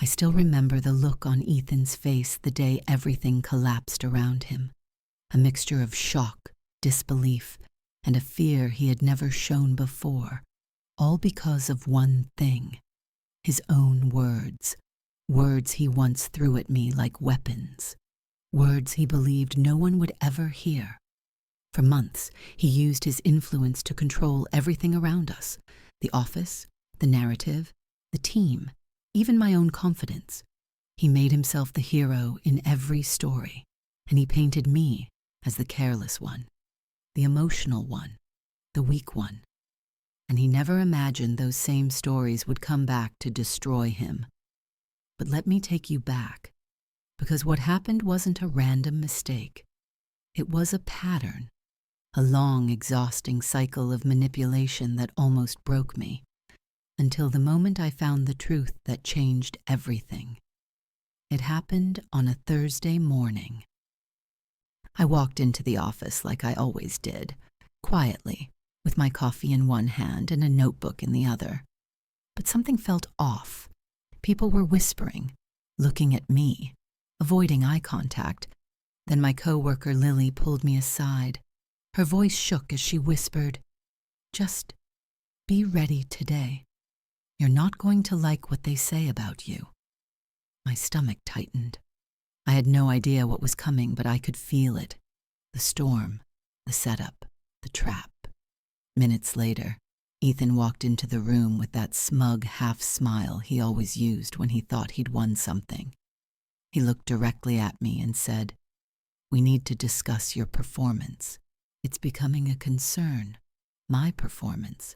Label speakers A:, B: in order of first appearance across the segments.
A: I still remember the look on Ethan's face the day everything collapsed around him, a mixture of shock, disbelief, and a fear he had never shown before, all because of one thing: his own words, words he once threw at me like weapons, words he believed no one would ever hear. For months, he used his influence to control everything around us: the office, the narrative, the team, even my own confidence. He made himself the hero in every story, and he painted me as the careless one, the emotional one, the weak one. And he never imagined those same stories would come back to destroy him. But let me take you back, because what happened wasn't a random mistake. It was a pattern, a long, exhausting cycle of manipulation that almost broke me, until the moment I found the truth that changed everything. It happened on a Thursday morning. I walked into the office like I always did, quietly, with my coffee in one hand and a notebook in the other. But something felt off. People were whispering, looking at me, avoiding eye contact. Then my coworker Lily pulled me aside. Her voice shook as she whispered, "Just be ready today. You're not going to like what they say about you." My stomach tightened. I had no idea what was coming, but I could feel it. The storm, the setup, the trap. Minutes later, Ethan walked into the room with that smug half-smile he always used when he thought he'd won something. He looked directly at me and said, "We need to discuss your performance. It's becoming a concern. My performance.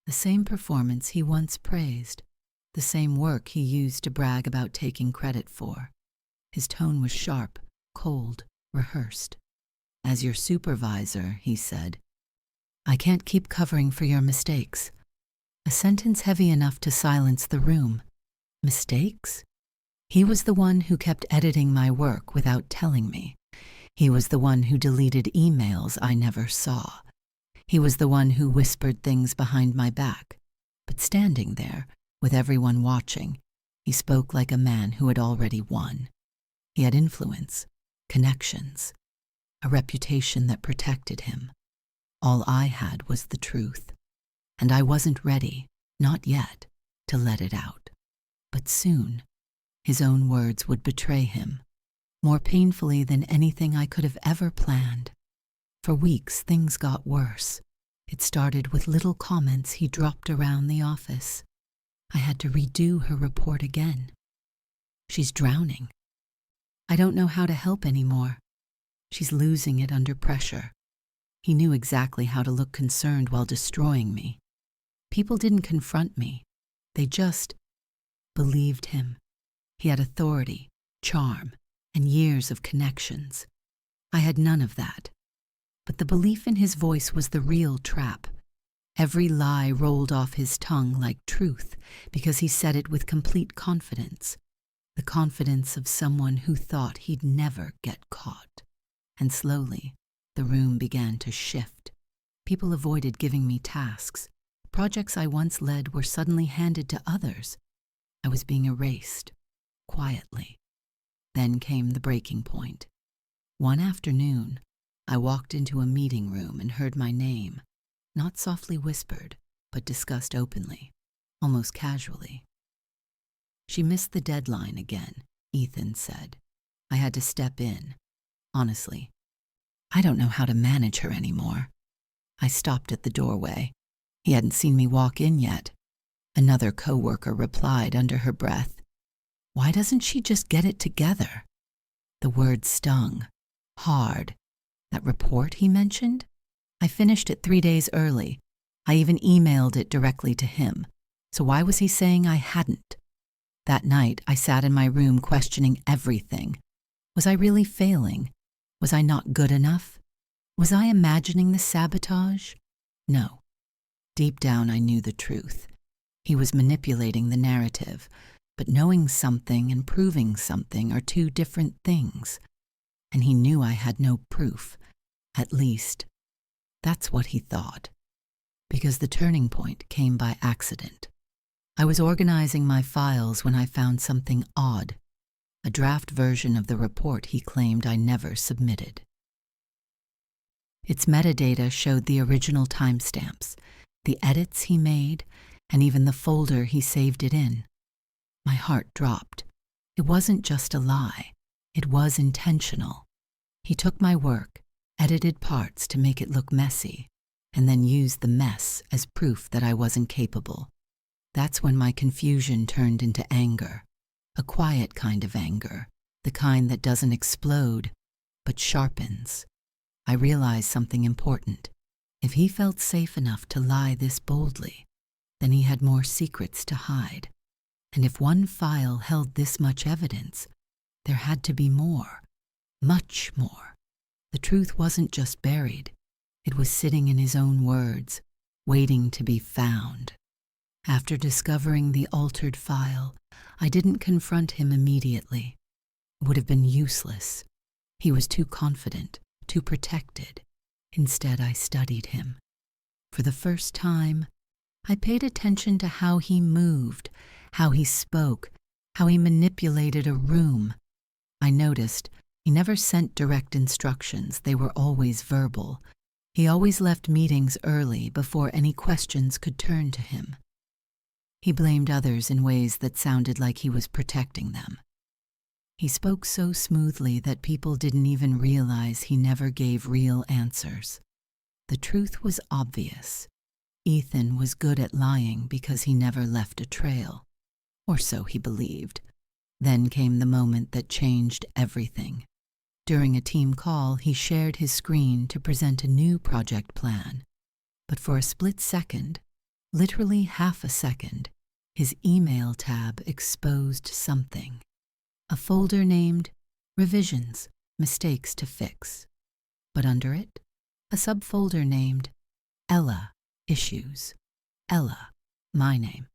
A: The same performance he once praised. The same work he used to brag about taking credit for." His tone was sharp, cold, rehearsed. "As your supervisor," he said, "I can't keep covering for your mistakes." A sentence heavy enough to silence the room. Mistakes? He was the one who kept editing my work without telling me. He was the one who deleted emails I never saw. He was the one who whispered things behind my back. But standing there, with everyone watching, he spoke like a man who had already won. He had influence, connections, a reputation that protected him. All I had was the truth, and I wasn't ready, not yet, to let it out. But soon, his own words would betray him, more painfully than anything I could have ever planned. For weeks, things got worse. It started with little comments he dropped around the office. I had to redo her report again. "She's drowning. I don't know how to help anymore. She's losing it under pressure." He knew exactly how to look concerned while destroying me. People didn't confront me. They just believed him. He had authority, charm, and years of connections. I had none of that. But the belief in his voice was the real trap. Every lie rolled off his tongue like truth because he said it with complete confidence. The confidence of someone who thought he'd never get caught. And slowly, the room began to shift. People avoided giving me tasks. Projects I once led were suddenly handed to others. I was being erased, quietly. Then came the breaking point. One afternoon, I walked into a meeting room and heard my name, not softly whispered, but discussed openly, almost casually. "She missed the deadline again," Ethan said. I had to step in. Honestly, I don't know how to manage her anymore. I stopped at the doorway. He hadn't seen me walk in yet. Another coworker replied under her breath, "Why doesn't she just get it together?" The word stung, hard. That report he mentioned? I finished it 3 days early. I even emailed it directly to him. So why was he saying I hadn't? That night, I sat in my room questioning everything. Was I really failing? Was I not good enough? Was I imagining the sabotage? No. Deep down, I knew the truth. He was manipulating the narrative, but knowing something and proving something are two different things. And he knew I had no proof. At least, that's what he thought. Because the turning point came by accident. I was organizing my files when I found something odd, a draft version of the report he claimed I never submitted. Its metadata showed the original timestamps, the edits he made, and even the folder he saved it in. My heart dropped. It wasn't just a lie. It was intentional. He took my work, edited parts to make it look messy, and then used the mess as proof that I wasn't capable. That's when my confusion turned into anger, a quiet kind of anger, the kind that doesn't explode, but sharpens. I realized something important. If he felt safe enough to lie this boldly, then he had more secrets to hide. And if one file held this much evidence, there had to be more, much more. The truth wasn't just buried. It was sitting in his own words, waiting to be found. After discovering the altered file, I didn't confront him immediately. It would have been useless. He was too confident, too protected. Instead, I studied him. For the first time, I paid attention to how he moved, how he spoke, how he manipulated a room. I noticed he never sent direct instructions. They were always verbal. He always left meetings early before any questions could turn to him. He blamed others in ways that sounded like he was protecting them. He spoke so smoothly that people didn't even realize he never gave real answers. The truth was obvious. Ethan was good at lying because he never left a trail. Or so he believed. Then came the moment that changed everything. During a team call, he shared his screen to present a new project plan. But for a split second, literally half a second, his email tab exposed something. A folder named Revisions, Mistakes to Fix. But under it, a subfolder named Ella, Issues. Ella, my name.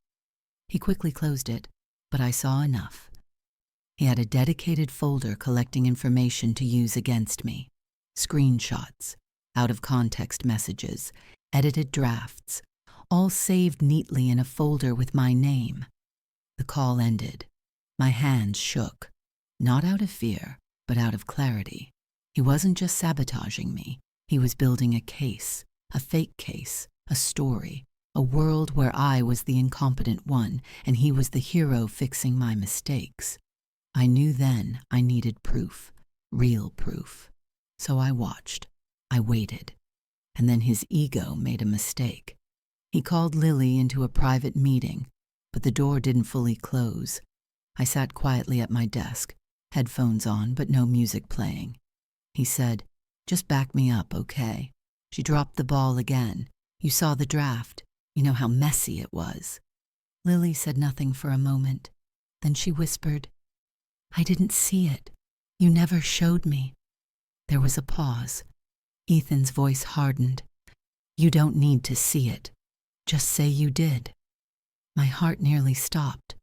A: He quickly closed it, but I saw enough. He had a dedicated folder collecting information to use against me. Screenshots, out-of-context messages, edited drafts, all saved neatly in a folder with my name. The call ended. My hands shook, not out of fear, but out of clarity. He wasn't just sabotaging me. He was building a case, a fake case, a story, a world where I was the incompetent one and he was the hero fixing my mistakes. I knew then I needed proof, real proof. So I watched. I waited. And then his ego made a mistake. He called Lily into a private meeting, but the door didn't fully close. I sat quietly at my desk, headphones on, but no music playing. He said, "Just back me up, okay? She dropped the ball again. You saw the draft. You know how messy it was." Lily said nothing for a moment. Then she whispered, "I didn't see it. You never showed me." There was a pause. Ethan's voice hardened. "You don't need to see it. Just say you did." My heart nearly stopped.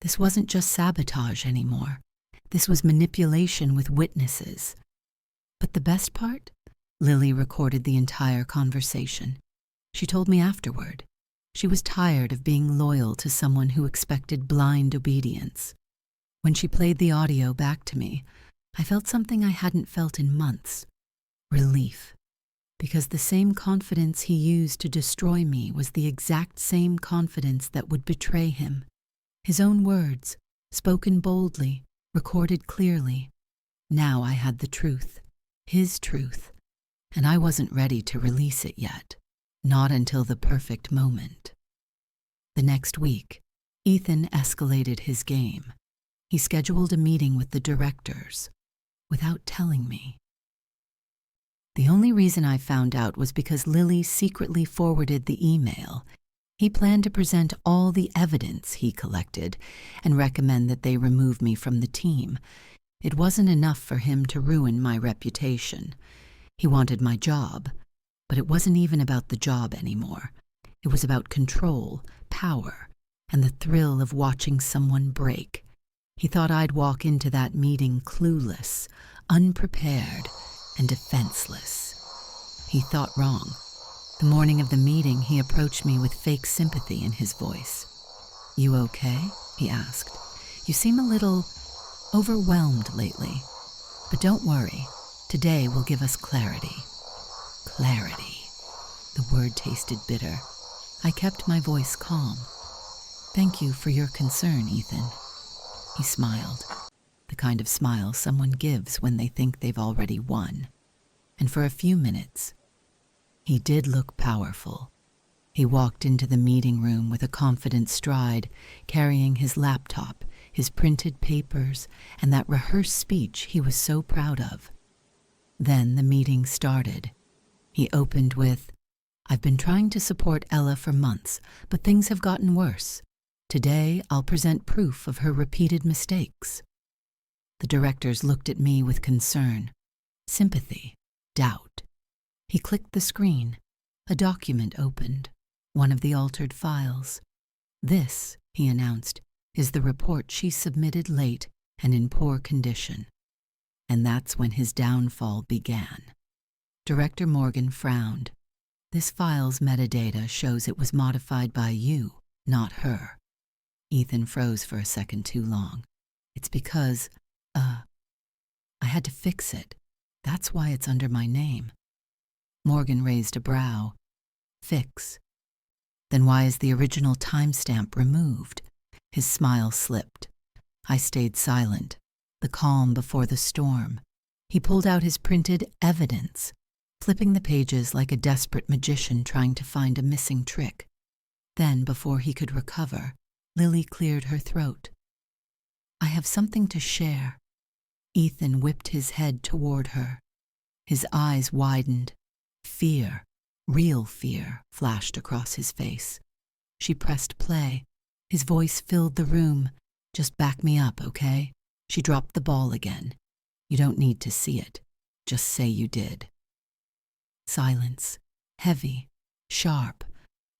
A: This wasn't just sabotage anymore. This was manipulation with witnesses. But the best part? Lily recorded the entire conversation. She told me afterward. She was tired of being loyal to someone who expected blind obedience. When she played the audio back to me, I felt something I hadn't felt in months. Relief. Because the same confidence he used to destroy me was the exact same confidence that would betray him. His own words, spoken boldly, recorded clearly. Now I had the truth, his truth, and I wasn't ready to release it yet, not until the perfect moment. The next week, Ethan escalated his game. He scheduled a meeting with the directors, without telling me. The only reason I found out was because Lily secretly forwarded the email. He planned to present all the evidence he collected and recommend that they remove me from the team. It wasn't enough for him to ruin my reputation. He wanted my job, but it wasn't even about the job anymore. It was about control, power, and the thrill of watching someone break. He thought I'd walk into that meeting clueless, unprepared, and defenseless. He thought wrong. The morning of the meeting, he approached me with fake sympathy in his voice. "You okay?" he asked. "You seem a little overwhelmed lately. But don't worry. Today will give us clarity." Clarity. The word tasted bitter. I kept my voice calm. "Thank you for your concern, Ethan." He smiled, the kind of smile someone gives when they think they've already won. And for a few minutes, he did look powerful. He walked into the meeting room with a confident stride, carrying his laptop, his printed papers, and that rehearsed speech he was so proud of. Then the meeting started. He opened with, "I've been trying to support Ella for months, but things have gotten worse. Today, I'll present proof of her repeated mistakes." The directors looked at me with concern, sympathy, doubt. He clicked the screen. A document opened, one of the altered files. "This," he announced, "is the report she submitted late and in poor condition." And that's when his downfall began. Director Morgan frowned. "This file's metadata shows it was modified by you, not her." Ethan froze for a second too long. "It's because, I had to fix it. That's why it's under my name." Morgan raised a brow. "Fix? Then why is the original timestamp removed?" His smile slipped. I stayed silent, the calm before the storm. He pulled out his printed evidence, flipping the pages like a desperate magician trying to find a missing trick. Then, before he could recover, Lily cleared her throat. "I have something to share." Ethan whipped his head toward her. His eyes widened. Fear, real fear, flashed across his face. She pressed play. His voice filled the room. "Just back me up, okay?" She dropped the ball again. "You don't need to see it. Just say you did." Silence, heavy, sharp.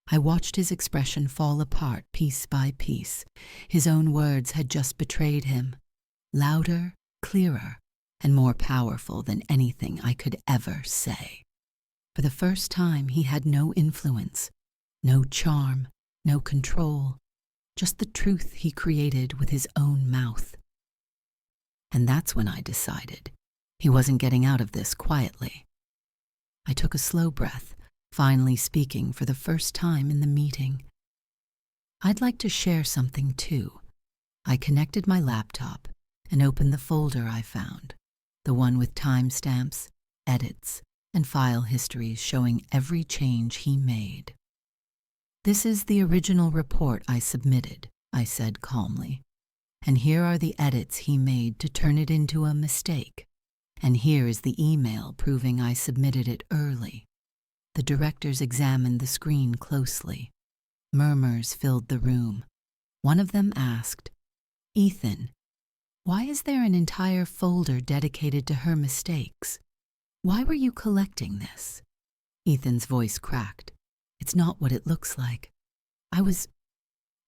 A: I watched his expression fall apart piece by piece. His own words had just betrayed him. Louder, clearer, and more powerful than anything I could ever say. For the first time, he had no influence, no charm, no control, just the truth he created with his own mouth. And that's when I decided he wasn't getting out of this quietly. I took a slow breath, finally speaking for the first time in the meeting. "I'd like to share something too." I connected my laptop and opened the folder I found, the one with timestamps, edits, and file histories showing every change he made. "This is the original report I submitted," I said calmly. "And here are the edits he made to turn it into a mistake. And here is the email proving I submitted it early." The directors examined the screen closely. Murmurs filled the room. One of them asked, "Ethan, why is there an entire folder dedicated to her mistakes? Why were you collecting this?" Ethan's voice cracked. "It's not what it looks like. I was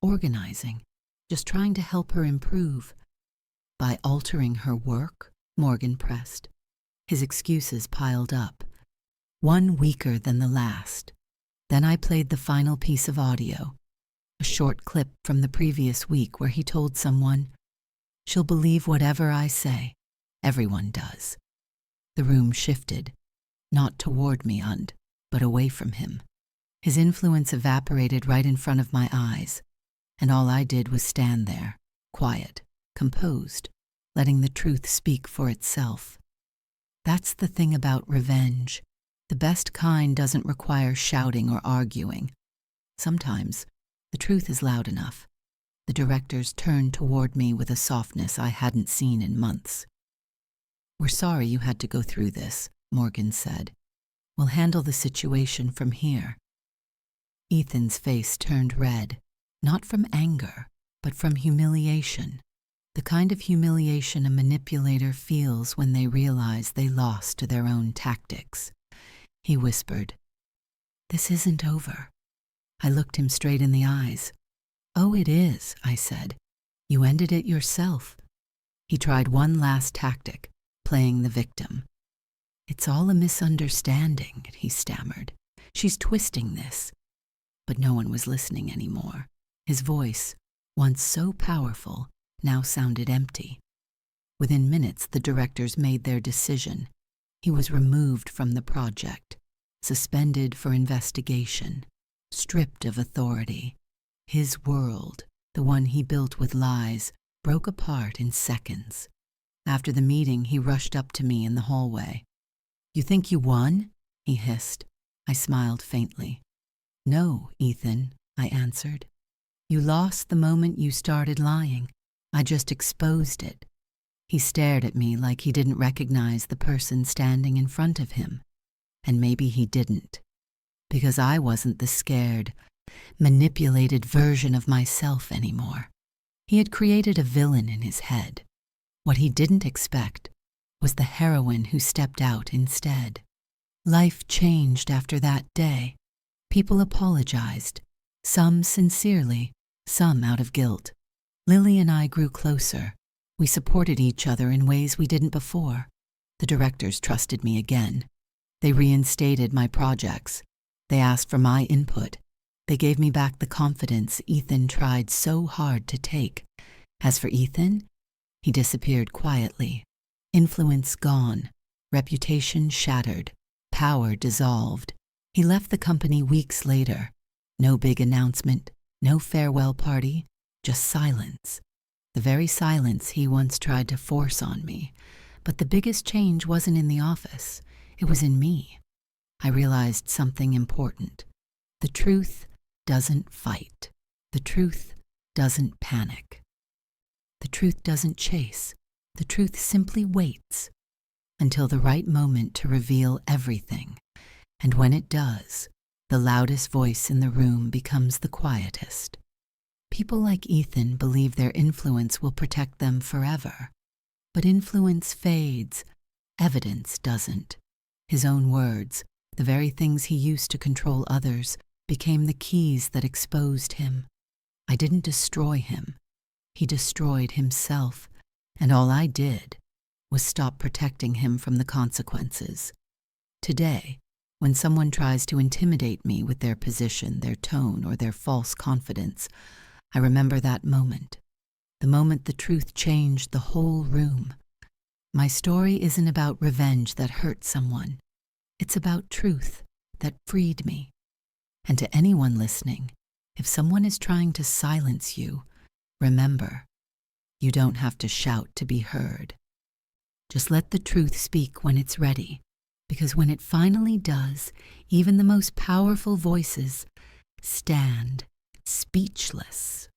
A: organizing, just trying to help her improve." "By altering her work?" Morgan pressed. His excuses piled up, one weaker than the last. Then I played the final piece of audio, a short clip from the previous week where he told someone, "She'll believe whatever I say. Everyone does." The room shifted, not toward me, but away from him. His influence evaporated right in front of my eyes, and all I did was stand there, quiet, composed, letting the truth speak for itself. That's the thing about revenge. The best kind doesn't require shouting or arguing. Sometimes the truth is loud enough. The directors turned toward me with a softness I hadn't seen in months. "We're sorry you had to go through this," Morgan said. "We'll handle the situation from here." Ethan's face turned red, not from anger, but from humiliation. The kind of humiliation a manipulator feels when they realize they lost to their own tactics. He whispered, "This isn't over." I looked him straight in the eyes. "Oh, it is," I said. "You ended it yourself." He tried one last tactic, playing the victim. "It's all a misunderstanding," he stammered. "She's twisting this." But no one was listening anymore. His voice, once so powerful, now sounded empty. Within minutes, the directors made their decision. He was removed from the project, suspended for investigation, stripped of authority. His world, the one he built with lies, broke apart in seconds. After the meeting, he rushed up to me in the hallway. "You think you won?" he hissed. I smiled faintly. "No, Ethan," I answered. "You lost the moment you started lying. I just exposed it." He stared at me like he didn't recognize the person standing in front of him. And maybe he didn't, because I wasn't the scared, manipulated version of myself anymore. He had created a villain in his head. What he didn't expect was the heroine who stepped out instead. Life changed after that day. People apologized, some sincerely, some out of guilt. Lily and I grew closer. We supported each other in ways we didn't before. The directors trusted me again. They reinstated my projects. They asked for my input. They gave me back the confidence Ethan tried so hard to take. As for Ethan, he disappeared quietly. Influence gone, reputation shattered, power dissolved. He left the company weeks later. No big announcement, no farewell party, just silence. The very silence he once tried to force on me. But the biggest change wasn't in the office. It was in me. I realized something important. The truth doesn't fight. The truth doesn't panic. The truth doesn't chase. The truth simply waits until the right moment to reveal everything. And when it does, the loudest voice in the room becomes the quietest. People like Ethan believe their influence will protect them forever. But influence fades. Evidence doesn't. His own words, the very things he used to control others, became the keys that exposed him. I didn't destroy him. He destroyed himself, and all I did was stop protecting him from the consequences. Today, when someone tries to intimidate me with their position, their tone, or their false confidence, I remember that moment, the moment the truth changed the whole room. My story isn't about revenge that hurt someone. It's about truth that freed me. And to anyone listening, if someone is trying to silence you, remember, you don't have to shout to be heard. Just let the truth speak when it's ready, because when it finally does, even the most powerful voices stand speechless.